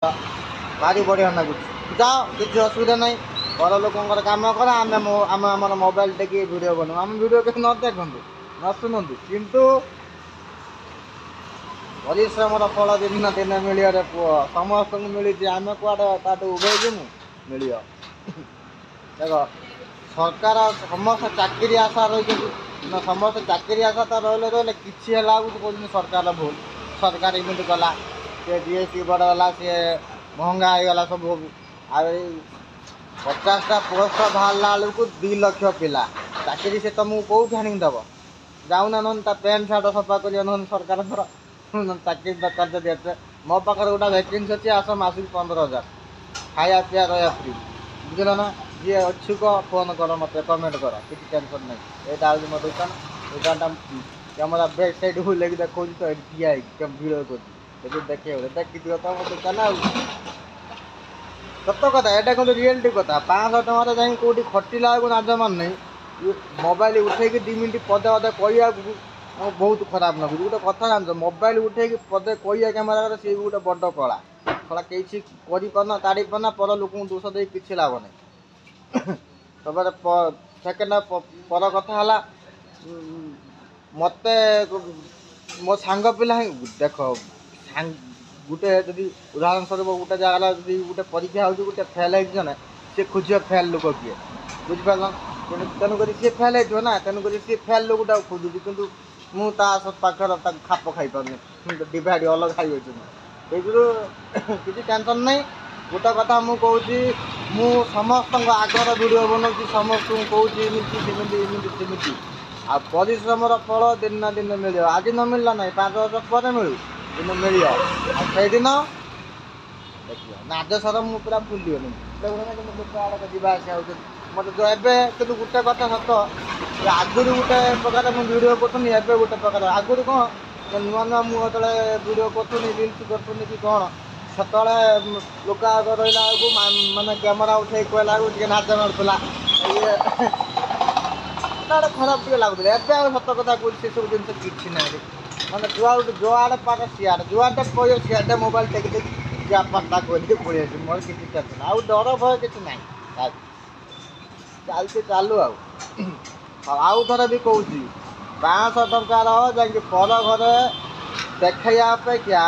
भारी बढ़िया लगुच जाओ किसी असुविधा ना घर लोक कम कर आम मोबाइल टेक वीडियो बनू आम वीडियो के न देखु न शुणु किंतु परिश्रम फल दिन दिन मिलियो पुओ समस्त मिली आम कौटे ताठू उभे जीमु मिल देख सरकार समस्त चाकरी आशा रही समस्त चाकरी आशा तो रही किसी है सरकार भूल सरकार इमिट गला सी जीएसटी बढ़गला सी महंगा होगला सब 50टा पोस्ट बाहर बेलू 2 लाख पिला चाकरी से तुमको कौट आनी दब जाऊना ना पैंट सार्ट सफा कर सरकार चाकरी दरकार जब मो पाखे गोटे वैकेंसी अच्छी आस मासिक 15,000 खाया पीया रहा फ्री बुझल ना जी अच्छुक फोन कर मत कमेंट कर किसी टेंशन नहीं यहाँ हूँ मो दुकान दुकान कैमेरा बैक साइड को लेकिन देखो तो ये ठिया भिड़ कर देखे देखी तो मो दुकान सत कथा यहाँ कहते रियलिटी कथा 500 टकर जा कौटी खटिला नाज मान नहीं मोबाइल उठे 2 मिनट पदे अदे कह बहुत खराब लगे गोटे कथा जान मोबाइल उठे पदे कह कैमेरा सी गोटे बड़ कला कला किसी करना ताड़ी पाना पर लोक दोष दे कि लाभ नहीं सब सेकेंड पर कथा मत मो सांग पिला देख गोटे जदि उदाहरण स्वरूप गोटे जगह गोटे परीक्षा हो गोटे फेल होना सी खोज फेल लोक किए बुझिपार तेणुक सी फेल होना तेणुक सी फेल लोकटा खोजुची कि मुझे पाखर खाप खाई पार्नी डिवाइड अलग खाई किसी टेंशन नहीं गोटे कथा मुझे मु समस्त आगर वीडियो बनाऊँ समस्त कहूँ आ परिश्रम फल दिन ना दिन मिल आज न मिलला ना 5 वर्ष पर मिलू दिन मिल दिन देखिए नाज सर मुझे पूरा भूलिगली जावास मत जो एवं कि गोटे कथा सत आगुरी गोटे प्रकार मुझे वीडियो करूँ एवं गोटे प्रकार आगुरी कौन नुआ नुआ मुझे वीडियो करूँ रिल्स करूँ कि कौन से लोक आग रहा मानने कैमेरा उठे कहला नाच मारूला खराब टे लगुला एवं सत कथा कह से सब जिन किसी ना मैंने जो आड़े पाठ सियाड़े जुआडे कह सियाडे मोबाइल टेक क्या पता कहते पड़े मोर किसी टेंशन आउ डर भय किसी ना चलती चालू आउ थे भी कौच 500 टकर जा पर घर देखा अपेक्षा